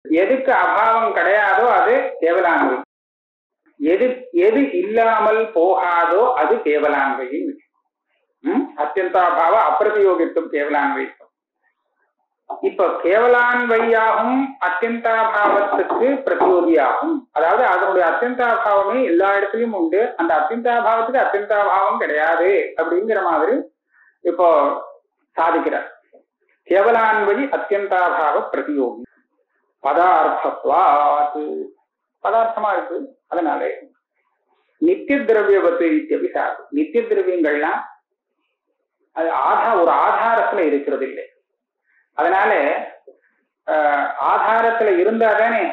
எதுக்கு அபாவம் கிடையாதோ அது கேவலான்வை, எது இல்லாமல் போகாதோ அது கேவலான்வை. அத்தியந்தாபாவ அப்பிரதியோகித்துவம் கேவலான்வை. இப்ப கேவலான்வையாகும் அத்தியந்தாபாவத்துக்கு பிரதியோகியாகும். அதாவது அதனுடைய அத்தியந்தாபாவமே எல்லா இடத்துலயும் உண்டு, அந்த அத்தியந்தாபாவத்துக்கு அத்தியந்தாபாவம் கிடையாது அப்படிங்கிற மாதிரி இப்போ சாதிக்கிறார். கேவலான்வை அத்தியந்தாபாவ பிரதியோகி. பதார்த்தத்வாத், பதார்த்தமா இருக்கு. அதனால நித்திய திரவியவத்து இத்தியபிசாது. நித்திய திரவியங்கள்லாம் அது ஒரு ஆதாரத்துல இருக்கிறது இல்லை. அதனால ஆதாரத்துல இருந்தா தானே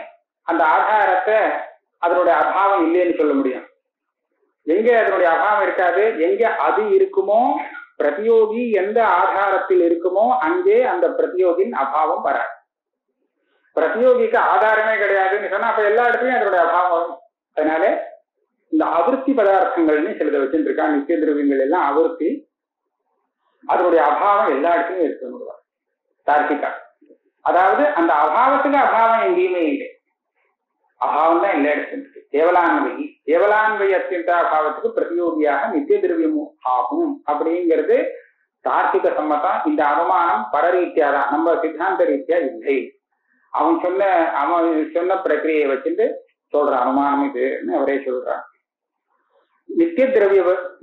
அந்த ஆதாரத்தை அதனுடைய அபாவம் இல்லைன்னு சொல்ல முடியும். எங்க அதனுடைய அபாவம் இருக்காது, எங்க அது இருக்குமோ, பிரதியோகி எந்த ஆதாரத்தில் இருக்குமோ அங்கே அந்த பிரதியோகின் அபாவம் வராது. பிரதியோகிக்கு ஆதாரமே கிடையாதுன்னு சொன்னா அப்ப எல்லா இடத்துலயும் அதனுடைய அபாவம் வரும். அதனால இந்த அவிர்த்தி பதார்த்தங்கள்னு சிலதை வச்சுட்டு இருக்கா. நித்திய திரவியங்கள் எல்லாம் அவிர்த்தி, அதனுடைய அபாவம் எல்லா இடத்துலயும் இருக்கு தார்க்கிகா. அதாவது அந்த அபாவத்துக்கு அபாவம் எங்கேயுமே இல்லை, அபாவம் தான் எல்லா இடத்துல இருக்கு. கேவலான்வை, கேவலான்வை அத்தியந்த அபாவத்துக்கு பிரதியோகியாக நித்திய திரவியமும் ஆகும் அப்படிங்கிறது தார்க்கிக சம்மதம். இந்த அனுமானம் பரரீத்தியாதான், நம்ம சித்தாந்த ரீதியா இல்லை. அவன் சொன்ன பிரக்கிரியை வச்சுட்டு சொல்ற அனுமானம் இதுன்னு அவரே சொல்றான். நித்திய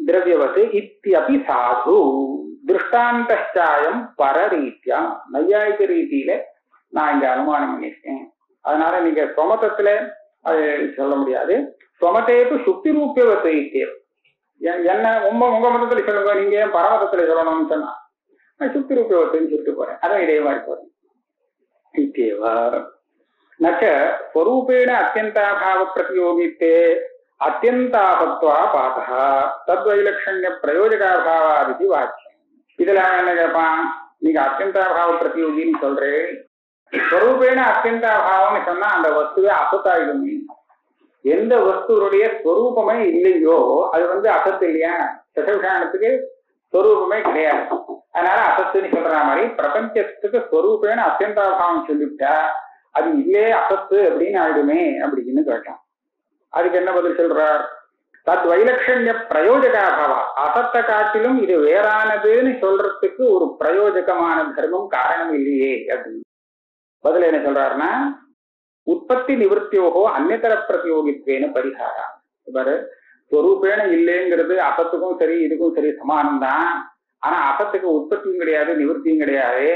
திரவியவத்து இத்தியபி சாது திருஷ்டாந்தாயம் பரரீத்தியா. நையாயிக ரீதியில நான் இங்க அனுமானம் பண்ணியிருக்கேன். அதனால நீங்க சொமத்தத்துல அது சொல்ல முடியாது. சொமத்தேப்பு சுக்தி ரூபியவத்து இத்தியம். என்ன உங்க மதத்துல சொல்லுங்க, நீங்க ஏன் பரமதத்துல சொல்லணும்னு சொன்னா சுக்தி ரூபியவத்துன்னு சொல்லிட்டு போறேன். அதான் இதே மாதிரி போறேன். நச்ச ஸ்வரூபேண அத்தியந்தாபாவ பிரதியோகித்தே அத்தியந்தாபத்வா பாதः தத்வைலட்சண்ய பிரயோஜகாபாவாதி வாக்கியம். இதுல என்ன கேட்பான், நீங்க அத்தியந்தாபாவ பிரதியோகின்னு சொல்றேன், ஸ்வரூபேண அத்தியந்தாபாவம்னு சொன்னா அந்த வஸ்துவே அசத்தாயிடும். எந்த வஸ்துடைய ஸ்வரூபமே இல்லையோ அது அசத்து இல்லையா? சசவிஷானத்துக்கு ஸ்வரூபமே கிடையாது, அதனால அசத்துன்னு சொல்ற மாதிரி பிரபஞ்சத்துக்கு ஸ்வரூபேன அத்தியந்தாபாவம் சொல்லிவிட்டா அது இல்லே அசத்து அப்படின்னு ஆயிடுமே அப்படின்னு கேட்டான். அதுக்கு என்ன பதில் சொல்றார்? தத் வைலட்சண்ய பிரயோஜகாபாவா, அசத்தை காட்டிலும் இது வேறானதுன்னு சொல்றதுக்கு ஒரு பிரயோஜகமான தர்மம் காரணம் இல்லையே அப்படின்னு பதில் என்ன சொல்றாருன்னா, உற்பத்தி நிவர்த்தியோகோ அந்நியதர பிரதியோகித்வேன பரிகாரம். பாரு, ஸ்வரூபேன இல்லைங்கிறது அசத்துக்கும் சரி இதுக்கும் சரி சமானம் தான். ஆனா அசத்துக்கு உற்பத்தியும் கிடையாது நிவர்த்தியும் கிடையாது,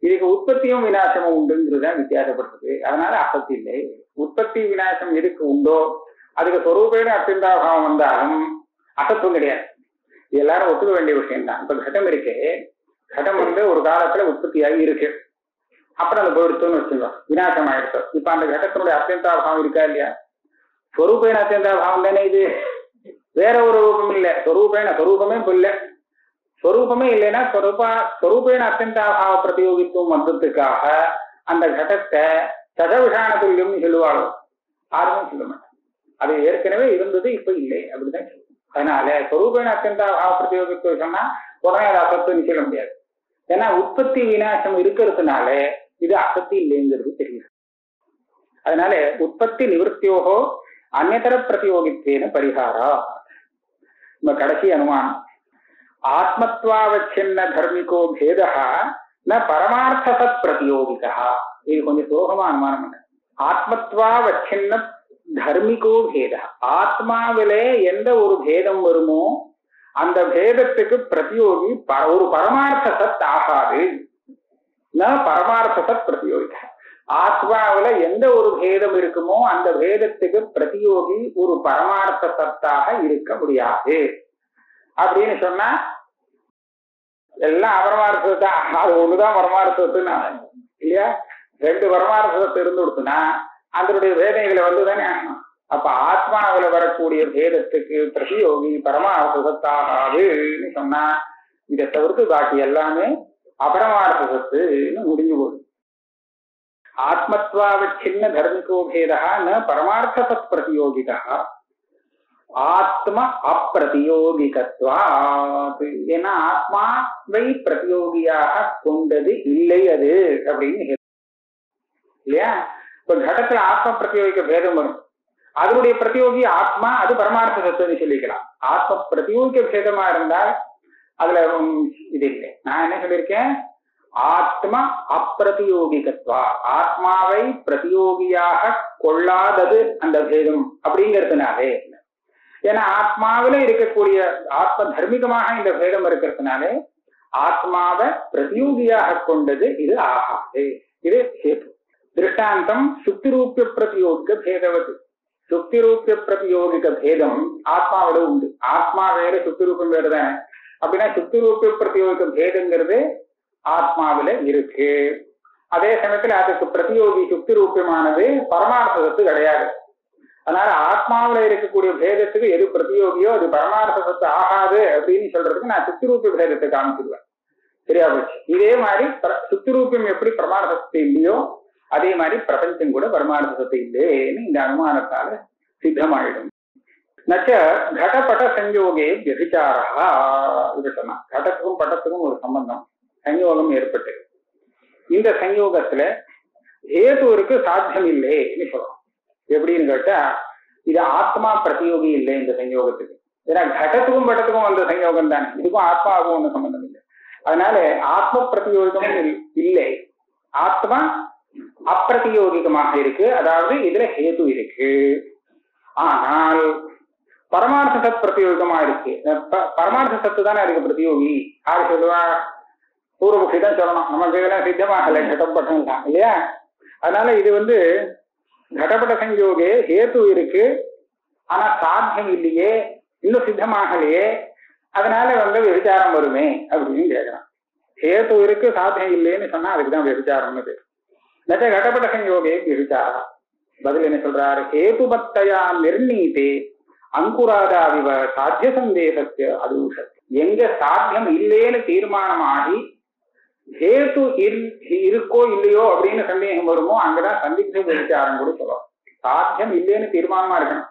இதுக்கு உற்பத்தியும் விநாசமும் உண்டுங்கிறத வித்தியாசப்படுத்துது. அதனால அசத்து இல்லை. உற்பத்தி விநாசம் எதுக்கு உண்டோ அதுக்கு ஸ்வரூபேன அத்தியந்தாபாவம் வந்தாலும் அசத்தும் கிடையாது. இது எல்லாரும் ஒத்துக்க வேண்டிய விஷயம் தான். இப்ப கடம் இருக்கு, கடம் ஒரு காலத்துல உற்பத்தியாகி இருக்கு, அப்புறம் அது போயிடுத்தோன்னு வச்சுக்கோம், விநாசம் ஆயிடுத்தோம். இப்ப அந்த கடத்தினுடைய அத்தியந்தாபாவம் இருக்கா இல்லையா? ஸ்வரூபேன அத்தியந்தாபாவம் தானே இது, வேற ஒரு ரூபம் இல்லை. ஸ்வரூபமே இல்லை. ஸ்வரூபமே இல்லைன்னா ஸ்வரூபேன அத்தியந்தாபாவ பிரதியோகித்துவம் வந்ததுக்காக அந்த கடத்தை சதவிஷான துல்லியம்னு சொல்லுவாளோ? யாருமே சொல்ல மாட்டேன். அது ஏற்கனவே இருந்தது, இப்ப இல்லை அப்படிதான் சொல்லுவோம். அதனால ஸ்வரூபேன அத்தியந்தாபாவ பிரதியோகித்துவம் சொன்னா உடனே அது அசத்துன்னு சொல்ல முடியாது. ஏன்னா உற்பத்தி விநாசம் இருக்கிறதுனால இது அசத்து இல்லைங்கிறது தெரியுது. அதனால உற்பத்தி நிவர்த்தியோகோ அந்நியதர பிரதியோகித்தேன பரிகாரா. நம்ம கடைசி அனுமானம், ஆத்மத்வாவச்சின்ன தர்மிகோ பேதா ந பரமார்த்த சத் பிரதியோகிகா. இது கொஞ்சம் சோகமா அனுமானம் பண்ண. ஆத்மத்வாவச்சின்ன தர்மிகோ பேத, ஆத்மாவிலே எந்த ஒரு பேதம் வருமோ அந்த பேதத்துக்கு பிரதியோகி ஒரு பரமார்த்த சத் ஆகாது. பரமார்த்த சத் பிரதியோகி, ஆத்மாவில எந்த ஒரு பேதம் இருக்குமோ அந்த பேதத்துக்கு பிரதியோகி ஒரு பரமார்த்த சத்தாக இருக்க முடியாது அப்படின்னு சொன்னா எல்லாம் அபரமார்த்த சத்தா, அது ஒண்ணுதான் பரமார்த்த சத்துன்னு இல்லையா? ரெண்டு பரமார்த்த சத்து இருந்து கொடுத்துனா அதனுடைய வேதனைகளை வந்துதானே ஆகணும். அப்ப ஆத்மாவில வரக்கூடிய பேதத்துக்கு பிரதியோகி பரமார்த்த சத்தாகாதுன்னு சொன்னா இதை தவிர்த்து பாக்கி எல்லாமே அபரமார்த்த சத்துன்னு முடிஞ்சு போகுது. ஆத்மத்வாவச்சின்ன தர்மிகோ பேதா ந பரமார்த்த சத் பிரதியோகிகா ஆத்ம அப்பிரதியோகிகத்வாத். ஏன்னா ஆத்மாவை பிரதியோகியாக கொண்டது இல்லை அது அப்படின்னு இல்லையா? இப்ப கடத்துல ஆத்ம பிரதியோகிக்க பேதம் வரும், அதனுடைய பிரதியோகி ஆத்மா, அது பரமார்த்த சத்துன்னு சொல்லிக்கலாம். ஆத்ம பிரதியோகிக்க பேதமா இருந்தால் அதுல இது இல்லை. நான் என்ன சொல்லியிருக்கேன், ஆத்ம அப்பிரதியோகிகத்வா, ஆத்மாவை பிரதியோகியாக கொள்ளாதது அந்த பேதம் அப்படிங்கிறதுனாலே. ஏன்னா ஆத்மாவில இருக்கக்கூடிய ஆத்ம தர்மிகமாக இந்த பேதம் இருக்கிறதுனாலே ஆத்மாவை பிரதியோகியாக கொண்டது இது ஆகாது. இது ஹேது. திருஷ்டாந்தம் சுக்திரூபிய பிரதியோகிக பேதவது. சுக்திரூபிய பிரதியோகிக பேதம் ஆத்மாவோட உண்டு. ஆத்மா வேறு சுக்திரூபம் வேறு தானே. அப்படின்னா சுக்திரூபிய பிரதியோகிக பேதங்கிறது ஆத்மாவில இருக்கு. அதே சமயத்துல அதுக்கு பிரதியோகி சுக்தி ரூபியமானது பரமார்த்த சத்து கிடையாது. அதனால ஆத்மாவில இருக்கக்கூடிய பேதத்துக்கு எது பிரதியோகியோ அது பரமார்த்த சத்து ஆகாது அப்படின்னு சொல்றதுக்கு நான் சுக்தி ரூபிய பேதத்தை காமிச்சிருவேன். சரியா போச்சு. இதே மாதிரி சுக்தி ரூபியம் எப்படி பரமார்த்த சத்து இல்லையோ அதே மாதிரி பிரபஞ்சம் கூட பரமார்த்த சத்து இல்லைன்னு இந்த அனுமானத்தால சித்தமாயிடும். நச்ச கடபட சஞ்சோகே வியபிச்சாரா. இது சொன்னா கடத்துக்கும் பட்டத்துக்கும் ஒரு சம்பந்தம், சஞ்சோகம் ஏற்பட்டு இந்த சஞ்சோகத்துல ஹேதுவிற்கு சாத்தியம் இல்லைன்னு சொல்றோம். எப்படின்னு கேட்டா இது ஆத்மா பிரதியோகி இல்லை இந்த சஞ்சோகத்துக்கு. ஏன்னா கடத்துக்கும் பட்டத்துக்கும் வந்த சஞ்சோகம் தானே, இதுக்கும் ஆத்மாவுக்கும் ஒன்றும் சம்பந்தம் இல்லை. அதனால ஆத்ம பிரதியோகிகம் இல்லை, ஆத்மா அப்பிரதியோகிகமாக இருக்கு. அதாவது இதுல ஹேது இருக்கு, ஆனால் பரமார்த்த சத் பிரதியோகிகமா இருக்கு. பரமார்த்த சத்து தானே அதுக்கு பிரதியோகி. யாரு சொல்லுவா? பூர்வபக்ஷி தான் சொல்லணும். நமக்கு இதெல்லாம் சித்தமாகலை, கடப்பட்டம் தான் இல்லையா? அதனால இது கடப்பட சஞ்சோகே ஹேத்து இருக்கு, ஆனா சாத்தியம் இல்லையே, இன்னும் சித்தமாகலையே, அதனால விபச்சாரம் வருமே அப்படின்னு கேட்கலாம். ஹேத்து இருக்கு சாத்தியம் இல்லைன்னு சொன்னா அதுக்குதான் விபச்சாரம்னு பேர். நச்ச கடப்பட சஞ்சோகே விபச்சாரம். பதில் என்ன சொல்றாரு? ஹேதுபத்தையா நிர்ணீதே அங்குராதாவிவ சாத்திய சந்தேகத்தை அதுஷத். எங்க சாத்தியம் இல்லைன்னு தீர்மானமாகி ஹேத்து இருக்கோ இல்லையோ அப்படின்னு சந்தேகம் வருமோ அங்கதான் சந்திக்த விபச்சாரம் கூட சொல்லுவோம். சாத்தியம் இல்லைன்னு தீர்மானமா இருக்கணும்.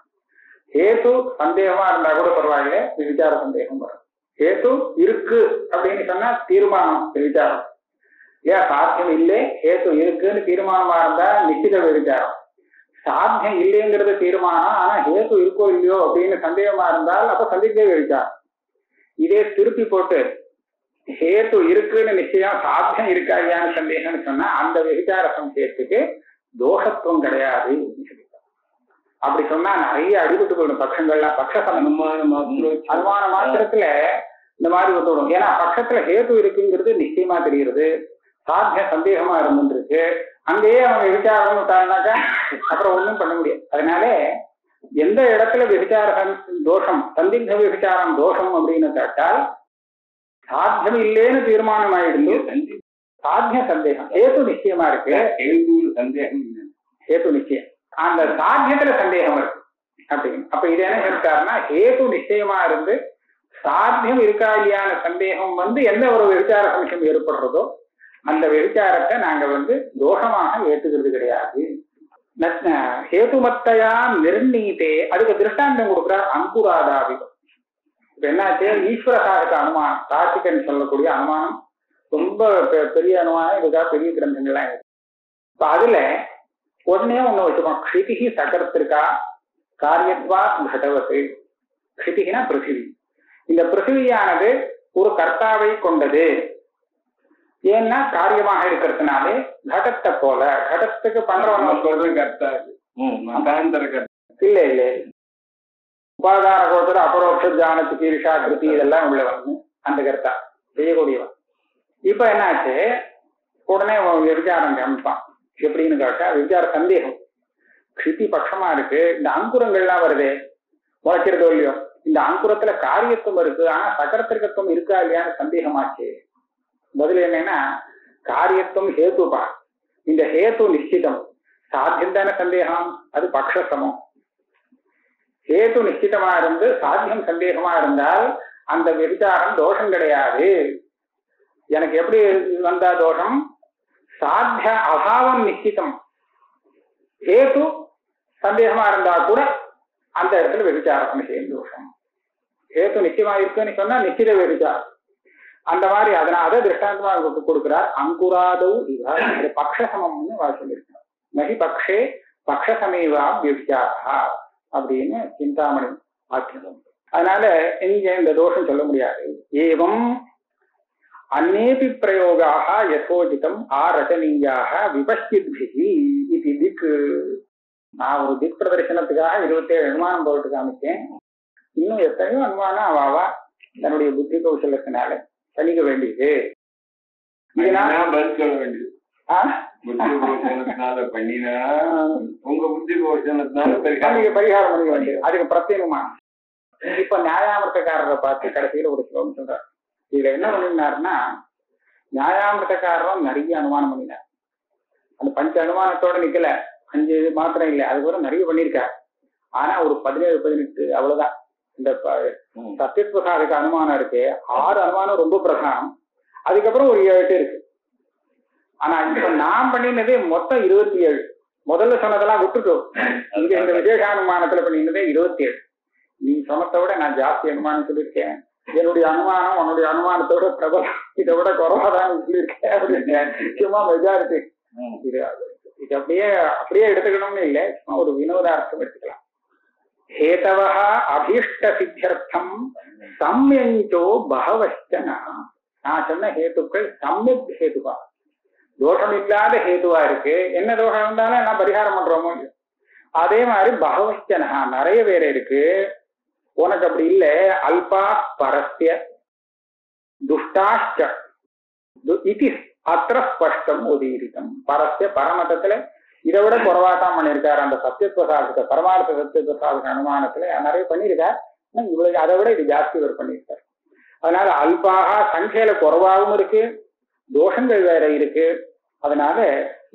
ஹேத்து சந்தேகமா இருந்தா கூட பரவாயில்ல, விபச்சார சந்தேகம் வரும். ஹேத்து இருக்கு அப்படின்னு சொன்னா தீர்மானம் விபச்சாரம். ஏன் சாத்தியம் இல்லை ஹேத்து இருக்குன்னு தீர்மானமா இருந்தா நிச்சயித விபச்சாரம். சாத்தியம் இல்லைங்கிறது தீர்மானம், ஆனா ஹேத்து இருக்கோ இல்லையோ அப்படின்னு சந்தேகமா இருந்தால் அப்ப சந்திக்த விபச்சாரம். இதே திருப்பி போட்டு ஹேத்து இருக்குன்னு நிச்சயம் சாத்தியம் இருக்கா இல்லையான்னு சந்தேகம்னு சொன்னா அந்த விபச்சார சந்தேகத்துக்கு தோஷத்துவம் கிடையாது. அப்படி சொன்னா நிறைய அடிபட்டு போயிடும் பட்சங்கள்லாம். பட்ச அனுமான மாத்திரத்துல இந்த மாதிரி ஒத்துவிடும். ஏன்னா பட்சத்துல ஹேத்து இருக்குங்கிறது நிச்சயமா தெரிகிறது, சாத்திய சந்தேகமா இருந்துருக்கு, அங்கேயே அவங்க விபச்சாரம்னு விட்டாங்கனாக்கா அப்புறம் ஒண்ணும் பண்ண முடியாது. அதனால எந்த இடத்துல விபச்சார தோஷம், சந்திக்த விபச்சாரம் தோஷம் அப்படின்னு கேட்டால் சாத்தியம் இல்லைன்னு தீர்மானம் ஆயிடுது, சாத்திய சந்தேகம். ஹேத்து நிச்சயமா இருக்கு, ஹேத்து நிச்சயம், அந்த சாத்தியத்துல சந்தேகம் இருக்கு அப்படின்னு. அப்ப இது என்ன சொல்லிட்டாருன்னா ஹேத்து நிச்சயமா இருந்து சாத்தியம் இருக்கா இல்லையான சந்தேகம் எந்த ஒரு விபச்சார சமயம் ஏற்படுறதோ அந்த விபச்சாரத்தை நாங்க தோஷமாக ஏற்றுக்கிறது கிடையாது. ஹேதுமத்தையா நிர்ணீதே. அதுக்கு திருஷ்டாந்தம் கொடுக்குறார் அங்குராதாவிகம். இப்ப என்னாச்சு, ஈஸ்வர சாதக அனுமானம், கார்த்திகன் சொல்லக்கூடிய அனுமானம் ரொம்ப பெரிய அனுமானம். இதுக்காக பெரிய கிரந்தங்கள்லாம் இருக்கு. இப்ப அதுல உடனே ஒண்ணு வச்சுக்கோம், க்ஷிதிகி சகர்த்திருக்கா காரியத்வா கடவத்து. க்ஷிதிகினா பிருத்திவி. இந்த பிருத்திவியானது ஒரு கர்த்தாவை கொண்டது. ஏன்னா காரியமாக இருக்கிறதுனாலே கடத்தை போல, கடத்துக்கு பண்றவங்க கர்த்தா இல்ல இல்ல உபாதான கோத்திர அபரோக்ஷ ஜானத்துக்கு ஈர்ஷா கிருதி இதெல்லாம் உள்ளவன் அந்த கருத்தா செய்யக்கூடியவன். இப்ப என்னாச்சு, உடனே விசாரம் காமிப்பான். எப்படின்னு கேட்டா விசார சந்தேகம். கிருதி பட்சமா இருக்கு, இந்த அங்குரங்கள்லாம் வருதே முளைக்கிறதோ இல்லையோ, இந்த அங்குரத்துல காரியத்துவம் இருக்கு, ஆனா சகரத்திற்கத்துவம் இருக்கா இல்லையான்னு சந்தேகமாச்சு. பதில் என்னன்னா காரியத்துவம் ஹேத்துப்பா, இந்த ஹேத்து நிச்சிதம், சாத்தியம் தானே சந்தேகம், அது பக்ஷசமம். ஹேத்து நிச்சிதமா இருந்து சாத்தியம் சந்தேகமா இருந்தால் அந்த விசாரம் தோஷம் கிடையாது. எனக்கு எப்படி வந்தா தோஷம், சாத்திய அபாவம் நிச்சிதம், ஹேத்து சந்தேகமா இருந்தா கூட அந்த இடத்துல விசாரம் செய்யும் தோஷம். ஹேத்து நிச்சயமா இருக்குன்னு சொன்னா நிச்சித விசாரம் அந்த மாதிரி. அதனால அதை திருஷ்டாந்தமா கொடுக்கிறார். அங்குராதவ் இவ பக்ஷசமம்னு சொல்லியிருக்கிறார். நகி பக்ஷே பக்ஷசமேவா விசாரா அப்படின்னு சிந்தாமணி ஆக்கியம். அதனால இங்க இந்த தோஷம் சொல்ல முடியாது. ஏவம் அநேபி பிரயோகாக யசோஜிதம் ஆரச்சனீயாக விபஷ்யித்பிஹி இது திக்கு. நான் ஒரு திக் பிரதர்சனத்துக்காக 27 அனுமானம் போட்டு காமிச்சேன். இன்னும் எத்தனையோ அனுமானம் அவாவா தன்னுடைய புத்தி கௌசலத்தினால கணிக்க வேண்டியது. பரிகாரம் பண்ணிக்க வேண்டியது, அதுக்கு பிரத்யேகமா. இப்ப நியாயாமிரதக்காரரை பார்த்து கடைசியில ஒரு ஸ்லோகம் சொல்றார். இதுல என்ன பண்ணினாருன்னா, நியாயாமிரதக்காரரும் நிறைய அனுமானம் பண்ணினார். அந்த பஞ்ச அனுமானத்தோட நிக்கல, 5 மாத்திரம் இல்லை, அது கூட நிறைய பண்ணியிருக்காரு. ஆனா ஒரு 17-18 அவ்வளவுதான். இந்த சத்யத்வசாதுக்கு அனுமானம் இருக்கு, 6 அனுமானம் ரொம்ப பிரதானம், அதுக்கப்புறம் ஒரு 7 இருக்கு. ஆனா இப்ப நான் பண்ணினதே மொத்தம் 27. முதல்ல சொன்னதெல்லாம் விட்டுட்டோம். இங்க இந்த விசேஷ அனுமானத்துல பண்ணினதே 27. நீ சொன்னதை விட நான் ஜாஸ்தி அனுமானம் சொல்லியிருக்கேன். என்னுடைய அனுமானம் உன்னுடைய அனுமானத்தோட பிரபலம், இதை விட குறவாதான் சொல்லியிருக்கேன் அப்படின்னு சும்மா மெஜாரிட்டி. இது அப்படியே எடுத்துக்கணும்னு இல்லை, சும்மா ஒரு வினோதார்த்தம் எடுத்துக்கலாம். ஹேதவஹ அபீஷ்ட சித்தியர்த்தம் சம்யஞ்சோ பகவச்சன. நான் சொன்ன ஹேத்துக்கள் சம்யக் ஹேதுவா, தோஷம் இல்லாத ஹேதுவா இருக்கு. என்ன தோஷம் இருந்தாலும் நான் பரிகாரம் பண்றோமோ, அதே மாதிரி பகவச்சனா நிறைய பேர் இருக்கு. உனக்கு அப்படி இல்லை. அல்பா பரஸ்ய துஷ்டாஷ்ட இது அத்திர ஸ்பஷ்டம் உதீரிதம். பரஸ்ய பரமதத்துல இதை விட குறைவாட்டம் பண்ணியிருக்காரு. அந்த சத்தியத்வசாதத்தை பரமார்த்த சத்தியத்வசாதக அனுமானத்துல நிறைய பண்ணியிருக்கார். இவ்வளவு அதை விட இது ஜாஸ்தி இவர் பண்ணியிருக்காரு. அதனால அல்பாக சங்கையில குறைவாகவும் இருக்கு, தோஷங்கள் வேற இருக்கு. அதனால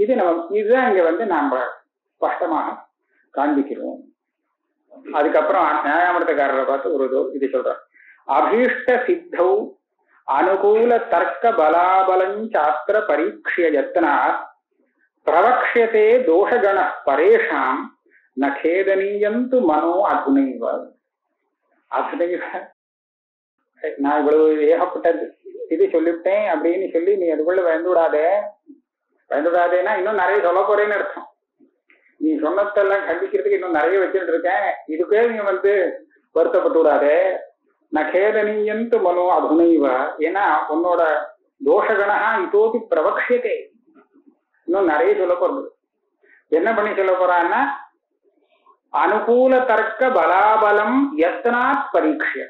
இது இதுதான் இங்க நாம ஸ்பஷ்டமாக காண்பிக்கிறோம். அதுக்கப்புறம் நியாயாமிரதக்காரரை பார்த்து ஒரு இது சொல்றார். அபீஷ்ட சித்தௌ அனுகூல தர்க்க பலாபலஞ்சாத்திர பரீட்சிய யத்னாத் பிரவக்ஷ்யதே தோஷகண பரேஷாம் ந கேதனீயந்து மனோ அதுனைவ. அதுனைவ நான் இவ்வளவு ஏகப்பட்டது இது சொல்லிவிட்டேன் அப்படின்னு சொல்லி நீ அதுக்குள்ள பயந்துடாதேன்னா இன்னும் நிறைய சொல்ல போறேன்னு அர்த்தம். நீ சொன்னதெல்லாம் கண்டிக்கிறதுக்கு இன்னும் நிறைய வச்சுட்டு இருக்கேன், இதுக்கே நீங்க வருத்தப்பட்டு விடாதே. நகேதனீயந்து மனோ அதுனைவ. ஏன்னா உன்னோட தோஷகணா இதோபி பிரவக்ஷியதே, இன்னும் நிறைய சொல்ல போறது. என்ன பண்ணி சொல்ல போறான்னா, அனுகூல தர்க்க பலாபலம் யத்னாத் பரீட்சிய.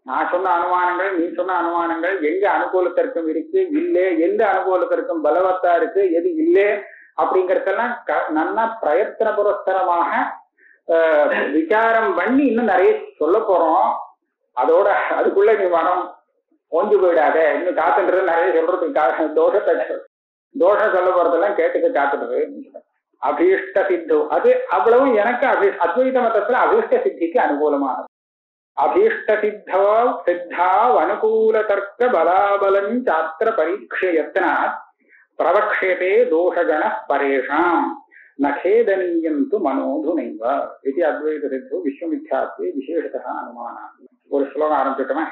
நான் சொன்ன அனுமானங்கள் நீ சொன்ன அனுமானங்கள் எங்க அனுகூல தர்க்கம் இருக்கு இல்லை, எந்த அனுகூல தர்க்கம் பலவத்தா இருக்கு எது இல்லை அப்படிங்கறதெல்லாம் நல்லா பிரயத்தன புரஸ்தரமாக விசாரம் பண்ணி இன்னும் நிறைய சொல்ல போறோம். அதோட அதுக்குள்ள நீ மனம் ஓஞ்சு போயிடாத, இன்னும் காத்துன்றது நிறைய சொல்றதுக்கு தோஷம் சொல்ல போறதெல்லாம் கேட்டுக்க காத்துடுது. அபீஷ்ட சித்து அது அவ்வளவும் எனக்கு அத்வைத மதத்துல அபீஷ்ட சித்திக்கு அனுகூலமானது. அபீஷ்ட சித்தா அனுகூல தர்க்க பலாபலஞ்சாத்திர பரீட்சை யத்னாத் பிரவக்ஷ்யதே தோஷகண பரேஷாம் ந கேதனீயந்து மனோதுனைவ. இது அத்வைத சித்து விஸ்வமித்யாத்வே விசேஷதா அனுமானம். ஒரு ஸ்லோகம் ஆரம்பிச்சுட்டோமே.